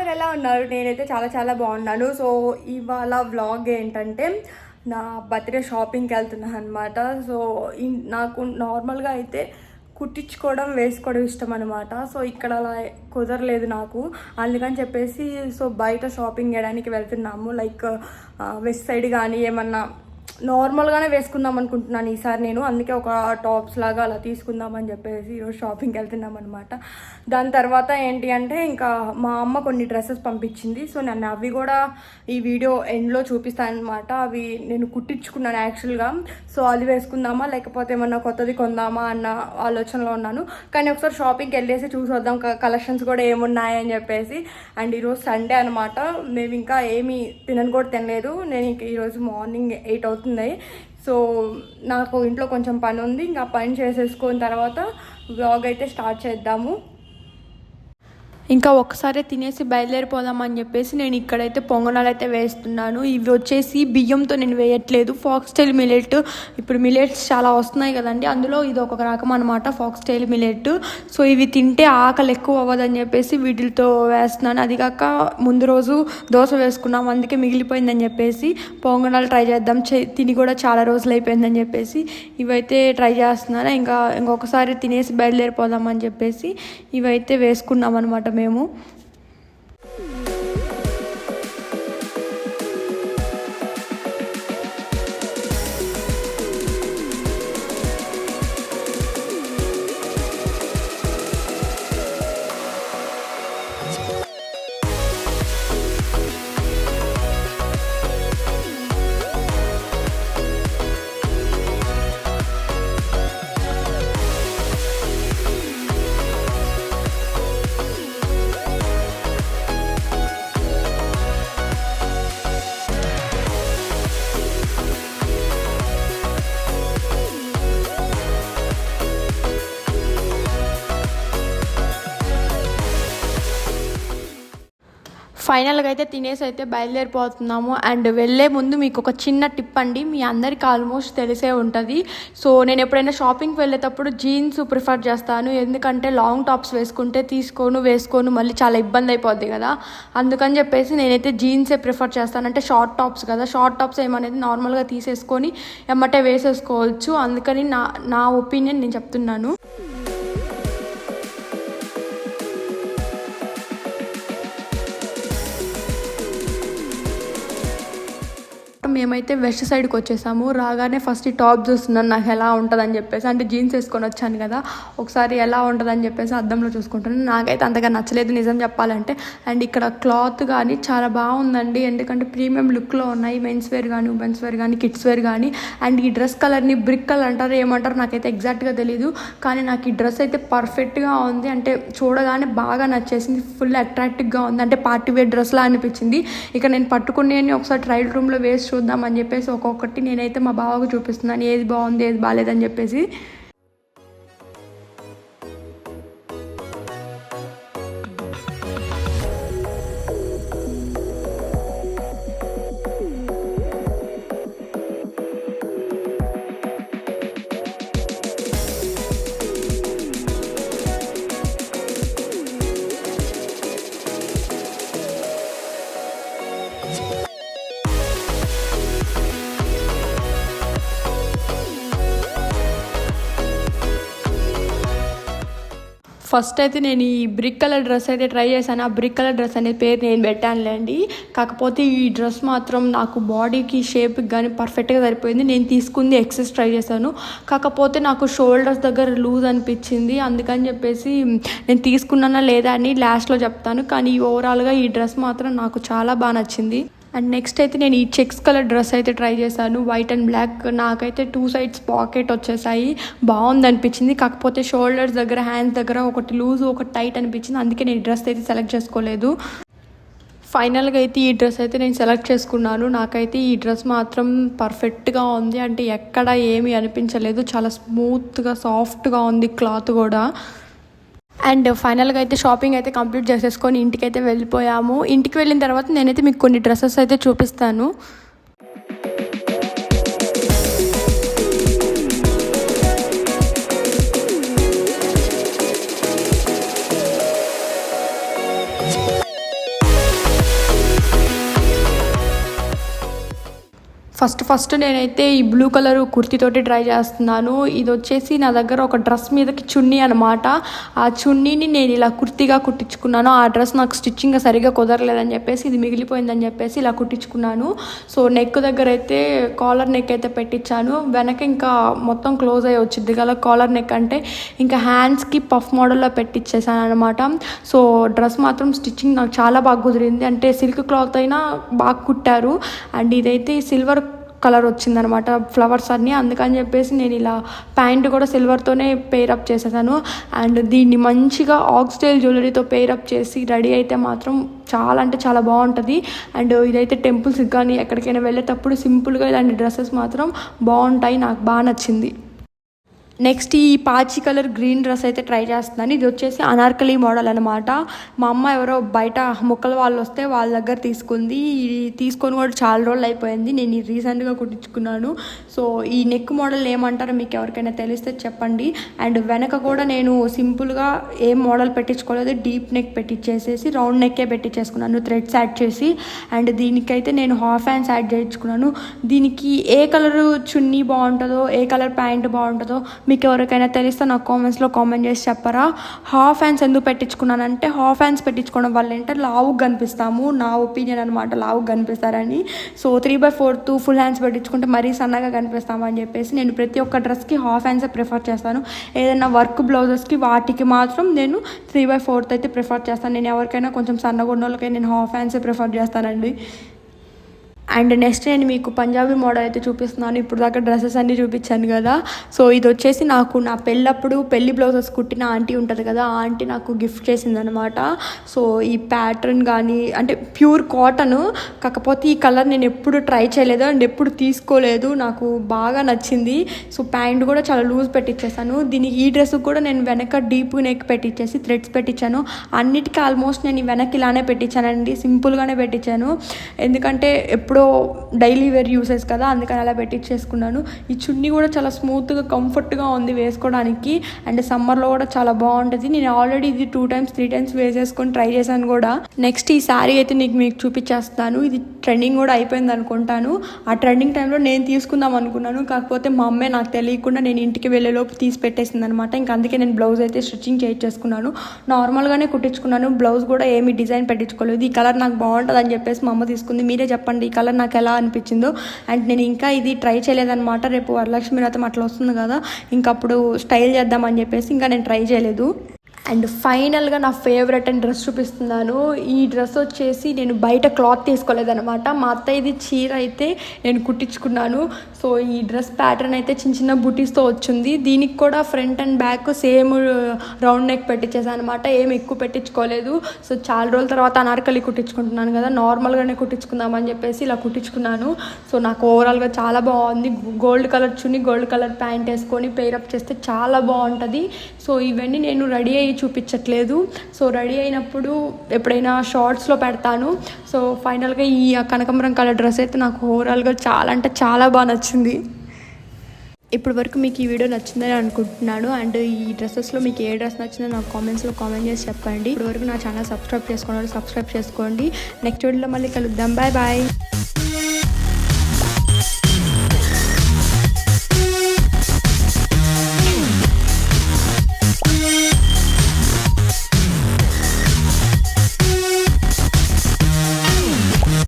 అందరు ఎలా ఉన్నారు? నేనైతే చాలా చాలా బాగున్నాను. సో ఇవాళ వ్లాగ్ ఏంటంటే నా బర్త్డే షాపింగ్కి వెళ్తున్నాను అనమాట. సో నాకు నార్మల్గా అయితే కుట్టించుకోవడం వేసుకోవడం ఇష్టం అనమాట. సో ఇక్కడ అలా కుదరలేదు నాకు, అందుకని చెప్పేసి సో బయట షాపింగ్ చేయడానికి వెళ్తున్నాము. లైక్ వెస్ట్ సైడ్ కానీ ఏమన్నా నార్మల్గానే వేసుకుందాం అనుకుంటున్నాను ఈసారి నేను. అందుకే ఒక టాప్స్ లాగా అలా తీసుకుందామని చెప్పేసి ఈరోజు షాపింగ్కి వెళ్తున్నాం అనమాట. దాని తర్వాత ఏంటి అంటే ఇంకా మా అమ్మ కొన్ని డ్రెస్సెస్ పంపించింది. సో నన్ను అవి కూడా ఈ వీడియో ఎండ్లో చూపిస్తాను అనమాట. అవి నేను కుట్టించుకున్నాను యాక్చువల్గా. సో అది వేసుకుందామా లేకపోతే ఏమన్నా కొత్తది కొందామా అన్న ఆలోచనలో ఉన్నాను. కానీ ఒకసారి షాపింగ్కి వెళ్ళేసి చూసి వద్దాం కలెక్షన్స్ కూడా ఏమున్నాయని చెప్పేసి. అండ్ ఈరోజు సండే అనమాట. మేము ఇంకా ఏమీ తినను కూడా తినలేదు. నేను ఇంక ఈరోజు మార్నింగ్ 8 అవుతుంది. సో నాకు ఇంట్లో కొంచెం పని ఉంది. ఇంకా పని చేసేసుకున్న తర్వాత వ్లాగ్ అయితే స్టార్ట్ చేద్దాము. ఇంకా ఒక్కసారి తినేసి బయలుదేరిపోదామని చెప్పేసి నేను ఇక్కడైతే పొంగనాలు అయితే వేస్తున్నాను. ఇవి వచ్చేసి బియ్యంతో నేను వేయట్లేదు, ఫాక్స్టైల్ మిల్లెట్. ఇప్పుడు మిల్లెట్స్ చాలా వస్తున్నాయి కదండి, అందులో ఇది ఒక రకం అనమాట, ఫాక్స్టైల్ మిల్లెట్. సో ఇవి తింటే ఆకలి ఎక్కువ అవ్వదని చెప్పేసి వీటితో వేస్తున్నాను. అది కాక ముందు రోజు దోశ వేసుకున్నాం, అందుకే మిగిలిపోయిందని చెప్పేసి పొంగనాలు ట్రై చేద్దాం, తిని కూడా చాలా రోజులు అయిపోయిందని చెప్పేసి ఇవైతే ట్రై చేస్తున్నాను. ఇంకొకసారి తినేసి బయలుదేరిపోదామని చెప్పేసి ఇవైతే వేసుకున్నాం అనమాట మేము. ఫైనల్గా అయితే తినేసి అయితే బయలుదేరిపోతున్నాము. అండ్ వెళ్ళే ముందు మీకు ఒక చిన్న టిప్ అండి, మీ అందరికీ ఆల్మోస్ట్ తెలిసే ఉంటుంది. సో నేను ఎప్పుడైనా షాపింగ్కి వెళ్ళేటప్పుడు జీన్స్ ప్రిఫర్ చేస్తాను, ఎందుకంటే లాంగ్ టాప్స్ వేసుకోను మళ్ళీ చాలా ఇబ్బంది అయిపోద్ది కదా. అందుకని చెప్పేసి నేనైతే జీన్సే ప్రిఫర్ చేస్తాను. అంటే షార్ట్ టాప్స్ కదా, షార్ట్ టాప్స్ ఏమనేది నార్మల్గా తీసేసుకొని ఎమ్మటే వేసేసుకోవచ్చు. అందుకని నా ఒపీనియన్ నేను చెప్తున్నాను. మేమైతే వెస్ట్ సైడ్కి వచ్చేసాము. రాగానే ఫస్ట్ ఈ టాప్ చూస్తున్నాను నాకు ఎలా ఉంటుందని చెప్పేసి. అంటే జీన్స్ వేసుకొని వచ్చాను కదా, ఒకసారి ఎలా ఉంటుందని చెప్పేసి అద్దంలో చూసుకుంటాను. నాకైతే అంతగా నచ్చలేదు నిజం చెప్పాలంటే. అండ్ ఇక్కడ క్లాత్ కానీ చాలా బాగుందండి, ఎందుకంటే ప్రీమియం లుక్లో ఉన్నాయి. మెన్స్ వేర్ కానీ ఉమెన్స్ వేర్ కానీ కిడ్స్ వేర్ కానీ. అండ్ ఈ డ్రెస్ కలర్ని బ్రిక్ కలర్ అంటారు, ఏమంటారు నాకైతే ఎగ్జాక్ట్గా తెలీదు. కానీ నాకు ఈ డ్రెస్ అయితే పర్ఫెక్ట్గా ఉంది. అంటే చూడగానే బాగా నచ్చేసింది, ఫుల్ అట్రాక్టివ్గా ఉంది. అంటే పార్టీ వేర్ డ్రెస్లా అనిపించింది. ఇక నేను పట్టుకునే ఒకసారి ట్రయల్ రూమ్లో వేసి చూద్దామని చెప్పేసి ఒక్కొక్కటి నేనైతే మా బావకు చూపిస్తున్నాను, ఏది బాగుంది ఏది బాగాలేదని చెప్పేసి. ఫస్ట్ అయితే నేను ఈ బ్రిక్ కలర్ డ్రెస్ అయితే ట్రై చేశాను. ఆ బ్రిక్ కలర్ డ్రెస్ అనే పేరు నేను పెట్టానులేండి. కాకపోతే ఈ డ్రెస్ మాత్రం నాకు బాడీకి షేప్కి కానీ పర్ఫెక్ట్గా సరిపోయింది. నేను తీసుకుంది ఎక్సెస్ ట్రై చేశాను, కాకపోతే నాకు షోల్డర్స్ దగ్గర లూజ్ అనిపించింది. అందుకని చెప్పేసి నేను తీసుకున్నానా లేదా అని లాస్ట్లో చెప్తాను. కానీ ఓవరాల్గా ఈ డ్రెస్ మాత్రం నాకు చాలా బాగా నచ్చింది. అండ్ నెక్స్ట్ అయితే నేను ఈ చెక్స్ కలర్ డ్రెస్ అయితే ట్రై చేశాను, వైట్ అండ్ బ్లాక్. నాకైతే 2 సైడ్స్ పాకెట్ వచ్చేసాయి, బాగుంది అనిపించింది. కాకపోతే షోల్డర్స్ దగ్గర హ్యాండ్స్ దగ్గర ఒకటి లూజ్ ఒకటి టైట్ అనిపించింది. అందుకే నేను ఈ డ్రెస్ అయితే సెలెక్ట్ చేసుకోలేదు. ఫైనల్గా అయితే ఈ డ్రెస్ అయితే నేను సెలెక్ట్ చేసుకున్నాను. నాకైతే ఈ డ్రెస్ మాత్రం పర్ఫెక్ట్గా ఉంది, అంటే ఎక్కడ ఏమీ అనిపించలేదు. చాలా స్మూత్గా సాఫ్ట్గా ఉంది క్లాత్ కూడా. అండ్ ఫైనల్గా అయితే షాపింగ్ అయితే కంప్లీట్ చేసేసుకొని ఇంటికి అయితే వెళ్ళిపోయాము. ఇంటికి వెళ్ళిన తర్వాత నేనైతే మీకు కొన్ని డ్రెస్సెస్ అయితే చూపిస్తాను. ఫస్ట్ నేనైతే ఈ బ్లూ కలర్ కుర్తీతోటి ట్రై చేస్తున్నాను. ఇది వచ్చేసి నా దగ్గర ఒక డ్రెస్ మీదకి చున్నీ అనమాట. ఆ చున్నీని నేను ఇలా కుర్తీగా కుట్టించుకున్నాను. ఆ డ్రెస్ నాకు స్టిచ్చింగ్ సరిగ్గా కుదరలేదని చెప్పేసి ఇది మిగిలిపోయిందని చెప్పేసి ఇలా కుట్టించుకున్నాను. సో నెక్ దగ్గర అయితే కాలర్ నెక్ అయితే పెట్టించాను. వెనక ఇంకా మొత్తం క్లోజ్ అయ్యి వచ్చింది కదా కాలర్ నెక్ అంటే, ఇంకా హ్యాండ్స్కి పఫ్ మోడల్లో పెట్టించేసాను అనమాట. సో డ్రెస్ మాత్రం స్టిచ్చింగ్ నాకు చాలా బాగా కుదిరింది. అంటే సిల్క్ క్లాత్ అయినా బాగా కుట్టారు. అండ్ ఇదైతే సిల్వర్ కలర్ వచ్చిందనమాట ఫ్లవర్స్ అన్నీ. అందుకని చెప్పేసి నేను ఇలా ప్యాంట్ కూడా సిల్వర్తోనే పేరప్ చేసేసాను. అండ్ దీన్ని మంచిగా ఆక్స్టైల్ జ్యువెలరీతో పేరప్ చేసి రెడీ అయితే మాత్రం చాలా అంటే చాలా బాగుంటుంది. అండ్ ఇదైతే టెంపుల్స్కి కానీ ఎక్కడికైనా వెళ్ళేటప్పుడు సింపుల్గా ఇలాంటి డ్రెస్సెస్ మాత్రం బాగుంటాయి. నాకు బాగా నచ్చింది. నెక్స్ట్ ఈ పాచి కలర్ గ్రీన్ డ్రెస్ అయితే ట్రై చేస్తున్నాను. ఇది వచ్చేసి అనార్కలి మోడల్ అనమాట. మా అమ్మ ఎవరో బయట ముక్కల వాళ్ళు వస్తే వాళ్ళ దగ్గర తీసుకుంది. ఇది తీసుకొని కూడా చాలా రోజులు అయిపోయింది. నేను ఇది రీసెంట్గా కుట్టించుకున్నాను. సో ఈ నెక్ మోడల్ ఏమంటారో మీకు ఎవరికైనా తెలిస్తే చెప్పండి. అండ్ వెనక కూడా నేను సింపుల్గా ఏం మోడల్ పెట్టించుకోలేదు, డీప్ నెక్ పెట్టించేసేసి రౌండ్ నెక్కే పెట్టించేసుకున్నాను థ్రెడ్స్ యాడ్ చేసి. అండ్ దీనికైతే నేను హాఫ్ హ్యాండ్స్ యాడ్ చేయించుకున్నాను. దీనికి ఏ కలర్ చున్నీ బాగుంటుందో, ఏ కలర్ ప్యాంట్ బాగుంటుందో మీకు ఎవరికైనా తెలిస్తే నాకు కామెంట్స్లో కామెంట్ చేసి చెప్పరా. హాఫ్ హ్యాండ్స్ ఎందుకు పెట్టించుకున్నానంటే, హాఫ్ హ్యాండ్స్ పెట్టించుకోవడం వల్ల ఏంటంటే లావుగా కనిపిస్తాము, నా ఒపీనియన్ అనమాట, లావుగా కనిపిస్తారని. సో 3/4 ఫుల్ హ్యాండ్స్ పెట్టించుకుంటే మరీ సన్నగా కనిపిస్తాము అని చెప్పేసి నేను ప్రతి ఒక్క డ్రెస్కి హాఫ్ హ్యాండ్సే ప్రిఫర్ చేస్తాను. ఏదైనా వర్క్ బ్లౌజెస్కి వాటికి మాత్రం నేను 3/4 అయితే ప్రిఫర్ చేస్తాను. నేను ఎవరికైనా కొంచెం సన్నగా ఉన్న వాళ్ళకైనా నేను హాఫ్ హ్యాండ్సే ప్రిఫర్ చేస్తానండి. అండ్ నెక్స్ట్ నేను మీకు పంజాబీ మోడల్ అయితే చూపిస్తున్నాను. ఇప్పుడు దాకా డ్రెస్సెస్ అన్నీ చూపించాను కదా. సో ఇది వచ్చేసి నాకు నా పెళ్ళప్పుడు పెళ్లి బ్లౌజెస్ కుట్టిన ఆంటీ ఉంటుంది కదా, ఆ ఆంటీ నాకు గిఫ్ట్ చేసిందనమాట. సో ఈ ప్యాటర్న్ కానీ అంటే ప్యూర్ కాటన్, కాకపోతే ఈ కలర్ నేను ఎప్పుడు ట్రై చేయలేదు అండ్ ఎప్పుడు తీసుకోలేదు. నాకు బాగా నచ్చింది. సో ప్యాంట్ కూడా చాలా లూజ్ పెట్టించేసాను. దీనికి ఈ డ్రెస్కి కూడా నేను వెనక డీప్ నెక్ పెట్టించేసి థ్రెడ్స్ పెట్టించాను. అన్నిటికీ ఆల్మోస్ట్ నేను వెనక్కి ఇలానే పెట్టించానండి, సింపుల్గానే పెట్టించాను. ఎందుకంటే ఎప్పుడు డైలీ వేర్ యూసెస్ కదా, అందుకని అలా పెట్టించేసుకున్నాను. ఈ చున్నీ కూడా చాలా స్మూత్గా కంఫర్ట్గా ఉంది వేసుకోవడానికి. అండ్ సమ్మర్లో కూడా చాలా బాగుంటుంది. నేను ఆల్రెడీ ఇది 2 times 3 times వేసేసుకొని ట్రై చేశాను కూడా. నెక్స్ట్ ఈ శారీ అయితే మీకు చూపించేస్తాను. ఇది ట్రెండింగ్ కూడా అయిపోయింది అనుకుంటాను. ఆ ట్రెండింగ్ టైంలో నేను తీసుకుందాం అనుకున్నాను, కాకపోతే మా అమ్మే నాకు తెలియకుండా నేను ఇంటికి వెళ్ళేలోపు తీసి పెట్టేసింది అనమాట. ఇంకా అందుకే నేను బ్లౌజ్ అయితే స్టిచ్చింగ్ చేయించేసుకున్నాను. నార్మల్గానే కుట్టించుకున్నాను, బ్లౌజ్ కూడా ఏమి డిజైన్ పెట్టించుకోలేదు. ఈ కలర్ నాకు బాగుంటుంది అని చెప్పేసి మా అమ్మ తీసుకుంది. మీరే చెప్పండి ఈ కలర్ నాకు ఎలా అనిపించిందో. అండ్ నేను ఇంకా ఇది ట్రై చేయలేదన్నమాట. రేపు వరలక్ష్మి వ్రతం అట్లా వస్తుంది కదా, ఇంకప్పుడు స్టైల్ చేద్దామని చెప్పేసి ఇంకా నేను ట్రై చేయలేదు. అండ్ ఫైనల్గా నా ఫేవరెట్ అండ్ డ్రెస్ చూపిస్తున్నాను. ఈ డ్రెస్ వచ్చేసి నేను బయట క్లాత్ తీసుకోలేదనమాట. మా అత్తయ్యది చీర అయితే నేను కుట్టించుకున్నాను. సో ఈ డ్రెస్ ప్యాటర్న్ అయితే చిన్న చిన్న బుటీస్తో వచ్చింది. దీనికి కూడా front and back same round neck పెట్టించేసాను అనమాట, ఏం ఎక్కువ పెట్టించుకోలేదు. సో చాలా రోజుల తర్వాత అనార్కలి కుట్టించుకుంటున్నాను కదా, నార్మల్గానే కుట్టించుకుందామని చెప్పేసి ఇలా కుట్టించుకున్నాను. సో నాకు ఓవరాల్గా చాలా బాగుంది. గోల్డ్ కలర్ చున్నీ, గోల్డ్ కలర్ ప్యాంట్ వేసుకొని పేరప్ చేస్తే చాలా బాగుంటుంది. సో ఇవన్నీ నేను రెడీ అయ్యి చూపించట్లేదు. సో రెడీ అయినప్పుడు ఎప్పుడైనా షార్ట్స్లో పెడతాను. సో ఫైనల్గా ఈ కనకాంబరం కలర్ డ్రెస్ అయితే నాకు ఓవరాల్గా చాలా అంటే చాలా బాగా నచ్చింది. ఇప్పటి వరకు మీకు ఈ వీడియో నచ్చిందని అనుకుంటున్నాను. అండ్ ఈ డ్రెస్సెస్లో మీకు ఏ డ్రెస్ నచ్చిందో నాకు కామెంట్స్లో కామెంట్ చేసి చెప్పండి. ఇప్పటి వరకు నా ఛానల్ సబ్స్క్రైబ్ చేసుకోండి. నెక్స్ట్ వీడియోలో మళ్ళీ కలుద్దాం. Bye bye.